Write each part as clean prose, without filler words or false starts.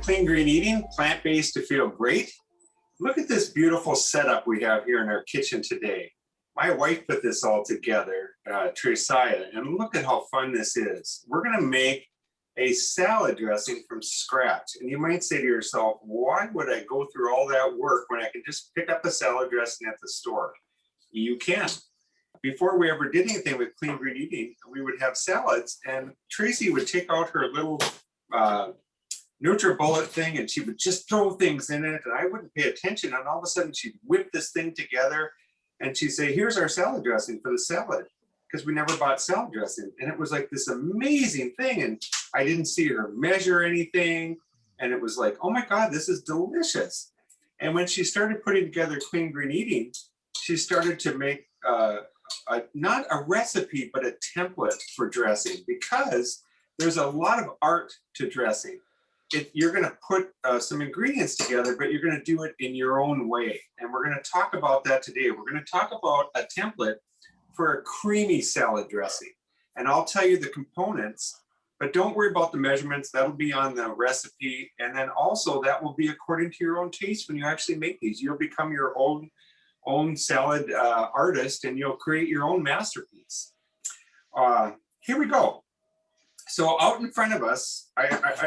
Clean Green Eating, plant-based to feel great. Look at this beautiful setup we have here in our kitchen today. My wife put this all together, Tresiah, and look at how fun this is. We're gonna make a salad dressing from scratch. And you might say to yourself, why would I go through all that work when I can just pick up a salad dressing at the store? You can. Before we ever did anything with Clean Green Eating, we would have salads, and Tracy would take out her little NutriBullet thing, and she would just throw things in it, and I wouldn't pay attention, and all of a sudden she'd whip this thing together, and she'd say, here's our salad dressing for the salad, because we never bought salad dressing. And it was like this amazing thing, and I didn't see her measure anything, and it was like, oh my God, this is delicious. And when she started putting together Clean Green Eating, she started to make not a recipe, but a template for dressing, because there's a lot of art to dressing. You're going to put some ingredients together, but you're going to do it in your own way. And we're going to talk about that today. We're going to talk about a template for a creamy salad dressing. And I'll tell you the components, but don't worry about the measurements. That'll be on the recipe. And then also that will be according to your own taste when you actually make these. You'll become your own salad artist, and you'll create your own masterpiece. Here we go. So out in front of us,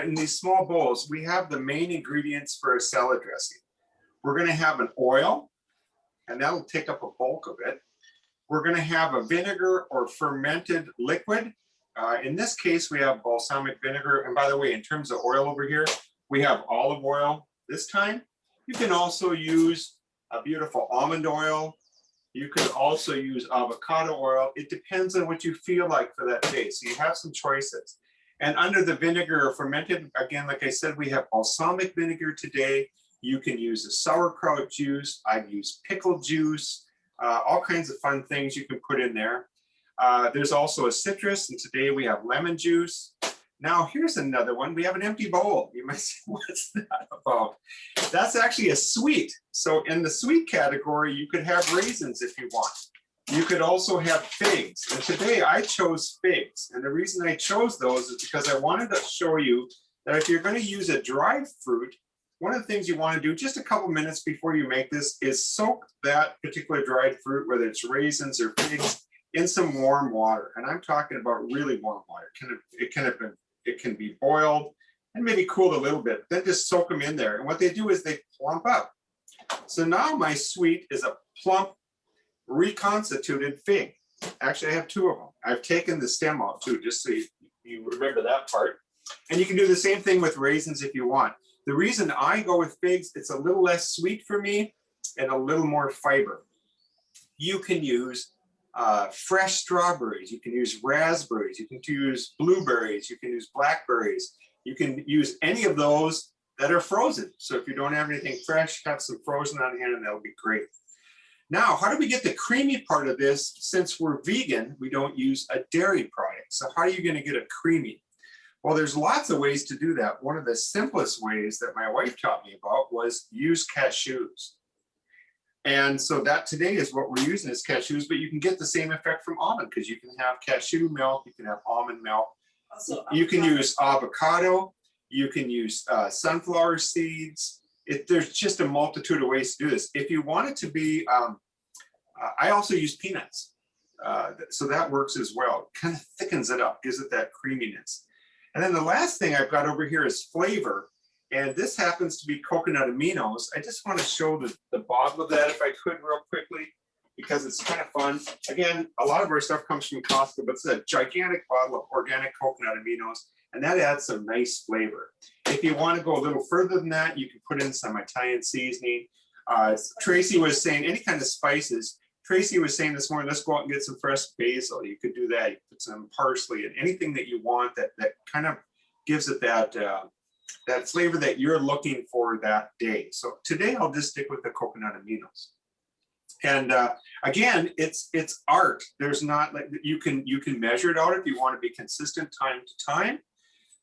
in these small bowls, we have the main ingredients for a salad dressing. We're going to have an oil, and that'll take up a bulk of it. We're going to have a vinegar or fermented liquid. In this case, we have balsamic vinegar. And by the way, in terms of oil over here, we have olive oil this time. You can also use a beautiful almond oil. You could also use avocado oil. It depends on what you feel like for that day. So you have some choices. And under the vinegar or fermented, again, like I said, we have balsamic vinegar today. You can use a sauerkraut juice. I've used pickle juice, all kinds of fun things you can put in there. There's also a citrus, and today we have lemon juice. Now here's another one. We have an empty bowl. You might say, what's that about? That's actually a sweet. So in the sweet category, you could have raisins if you want. You could also have figs. And today I chose figs. And the reason I chose those is because I wanted to show you that if you're going to use a dried fruit, one of the things you want to do just a couple minutes before you make this is soak that particular dried fruit, whether it's raisins or figs, in some warm water. And I'm talking about really warm water. It can be boiled and maybe cooled a little bit, then just soak them in there. And what they do is they plump up. So now my sweet is a plump, reconstituted fig. Actually, I have two of them. I've taken the stem out too, just so you remember that part. And you can do the same thing with raisins if you want. The reason I go with figs, it's a little less sweet for me and a little more fiber. You can use fresh strawberries, you can use raspberries, you can use blueberries, you can use blackberries, you can use any of those that are frozen. So if you don't have anything fresh, have some frozen on hand, and that'll be great. Now, how do we get the creamy part of this? Since we're vegan, we don't use a dairy product. So how are you going to get a creamy? Well, there's lots of ways to do that. One of the simplest ways that my wife taught me about was use cashews. And so that today is what we're using is cashews, but you can get the same effect from almond, because you can have cashew milk, you can have almond milk. Also, you can use avocado, you can use sunflower seeds. There's just a multitude of ways to do this. If you want it to be, I also use peanuts. So that works as well. It kind of thickens it up, gives it that creaminess. And then the last thing I've got over here is flavor. And this happens to be coconut aminos. I just want to show the bottle of that if I could real quickly, because it's kind of fun. Again, a lot of our stuff comes from Costco, but it's a gigantic bottle of organic coconut aminos, and that adds some nice flavor. If you want to go a little further than that, you can put in some Italian seasoning. Tracy was saying any kind of spices. Tracy was saying this morning, let's go out and get some fresh basil. You could do that. You put some parsley and anything that you want that kind of gives it that flavor that you're looking for that day. So today I'll just stick with the coconut aminos. And again, it's art. There's not like you can measure it out if you want to be consistent time to time.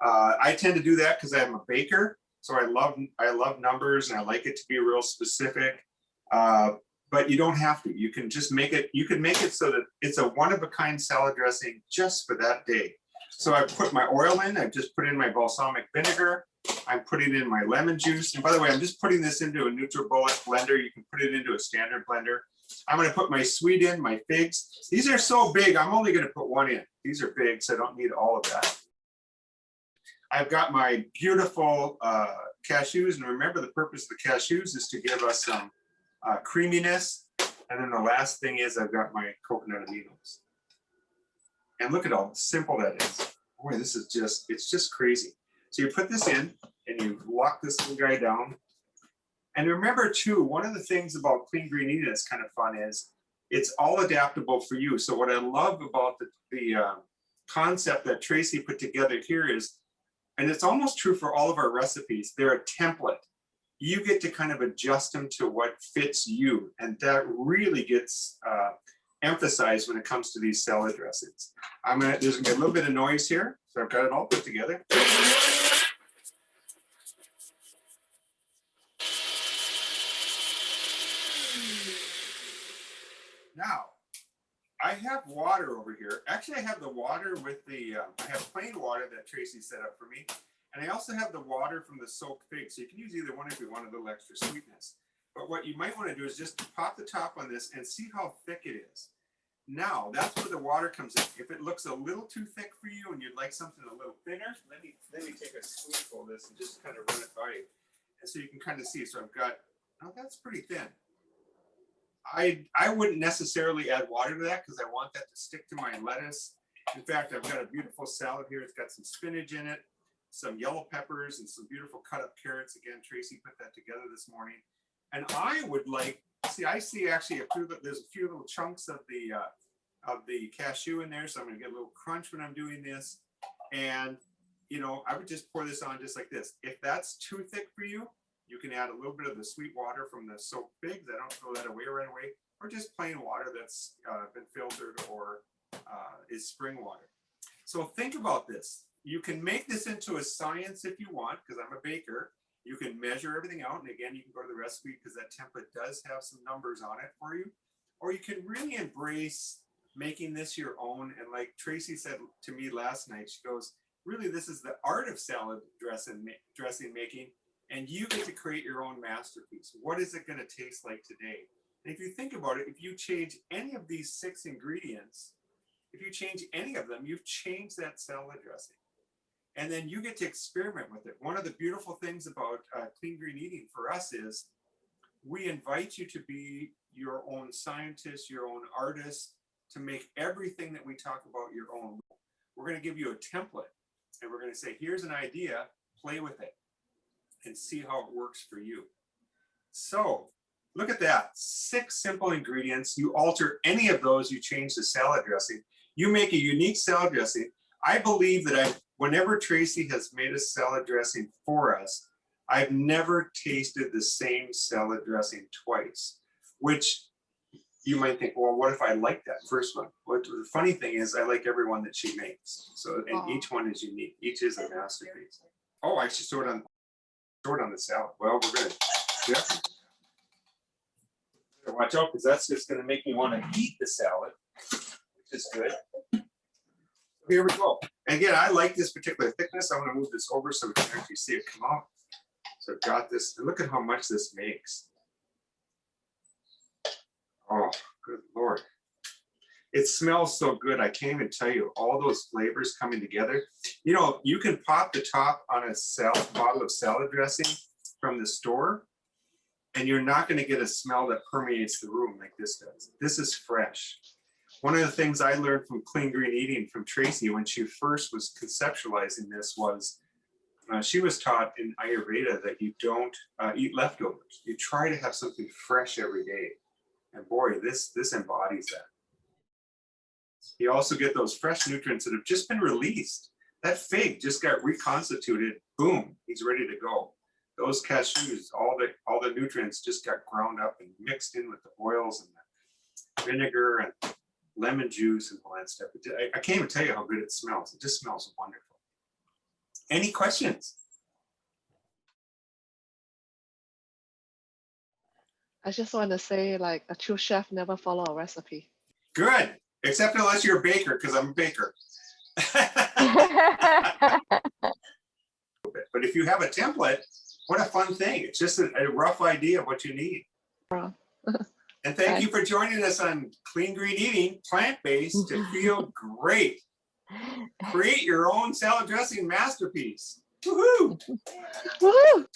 I tend to do that because I'm a baker, so I love numbers and I like it to be real specific. But you don't have to. You can just make it. You can make it so that it's a one-of-a-kind salad dressing just for that day. So I put my oil in, I just put in my balsamic vinegar, I'm putting in my lemon juice. And by the way, I'm just putting this into a NutriBullet blender. You can put it into a standard blender. I'm gonna put my sweet in, my figs. These are so big, I'm only gonna put one in. These are big, so I don't need all of that. I've got my beautiful cashews, and remember the purpose of the cashews is to give us some creaminess. And then the last thing is I've got my coconut aminos. And look at how simple that is. Boy, this is just, it's just crazy. So you put this in and you lock this little guy down. And remember too, one of the things about Clean Green Eating that's kind of fun is it's all adaptable for you. So what I love about the concept that Tracy put together here is, and it's almost true for all of our recipes, they're a template. You get to kind of adjust them to what fits you. And that really gets emphasized when it comes to these salad dressings. There's gonna be a little bit of noise here. So I've got it all put together. Now, I have water over here. Actually, I have the water with the, I have plain water that Tracy set up for me. And I also have the water from the soaked fig. So you can use either one if you want a little extra sweetness. But what you might want to do is just pop the top on this and see how thick it is. Now, that's where the water comes in. If it looks a little too thick for you and you'd like something a little thinner, let me take a spoonful of this and just kind of run it by you. And so you can kind of see. So I've got, oh, that's pretty thin. I wouldn't necessarily add water to that because I want that to stick to my lettuce. In fact, I've got a beautiful salad here. It's got some spinach in it, some yellow peppers, and some beautiful cut up carrots. Again, Tracy put that together this morning. And I would like, I see actually there's a few little chunks of the cashew in there. So I'm gonna get a little crunch when I'm doing this. And you know, I would just pour this on just like this. If that's too thick for you, you can add a little bit of the sweet water from the soaked figs. I don't throw that away right away, or just plain water that's been filtered or is spring water. So think about this. You can make this into a science if you want, because I'm a baker. You can measure everything out. And again, you can go to the recipe because that template does have some numbers on it for you. Or you can really embrace making this your own. And like Tracy said to me last night, she goes, really, this is the art of salad dressing making. And you get to create your own masterpiece. What is it going to taste like today? And if you think about it, if you change any of these 6 ingredients, if you change any of them, you've changed that salad dressing. And then you get to experiment with it. One of the beautiful things about Clean Green Eating for us is we invite you to be your own scientist, your own artist, to make everything that we talk about your own. We're going to give you a template, and we're going to say, here's an idea, play with it and see how it works for you. So look at that, 6 simple ingredients. You alter any of those, you change the salad dressing. You make a unique salad dressing. I believe that whenever Tracy has made a salad dressing for us, I've never tasted the same salad dressing twice, which you might think, well, what if I like that first one? But the funny thing is I like every one that she makes. So, and each one is unique. Each is a masterpiece. Oh, I should store it on the salad. Well, we're good. Yeah. Watch out, because that's just going to make me want to eat the salad, which is good. Here we go. And again, I like this particular thickness. I'm going to move this over so we can actually see it come out. So I've got this, and look at how much this makes. Oh, good Lord. It smells so good. I can't even tell you all those flavors coming together. You know, you can pop the top on a bottle of salad dressing from the store, and you're not going to get a smell that permeates the room like this does. This is fresh. One of the things I learned from Clean Green Eating from Tracy when she first was conceptualizing this was she was taught in Ayurveda that you don't eat leftovers. You try to have something fresh every day. And boy, this embodies that. You also get those fresh nutrients that have just been released. That fig just got reconstituted. Boom, he's ready to go. Those cashews, all the nutrients just got ground up and mixed in with the oils and the vinegar and lemon juice and all that stuff. I can't even tell you how good it smells. It just smells wonderful. Any questions? I just want to say, like, a true chef never follow a recipe. Good, except unless you're a baker, because I'm a baker. But if you have a template, what a fun thing. It's just a rough idea of what you need. Wow. And thank you for joining us on Clean Green Eating, plant-based to feel great. Create your own salad dressing masterpiece. Woohoo! Woo!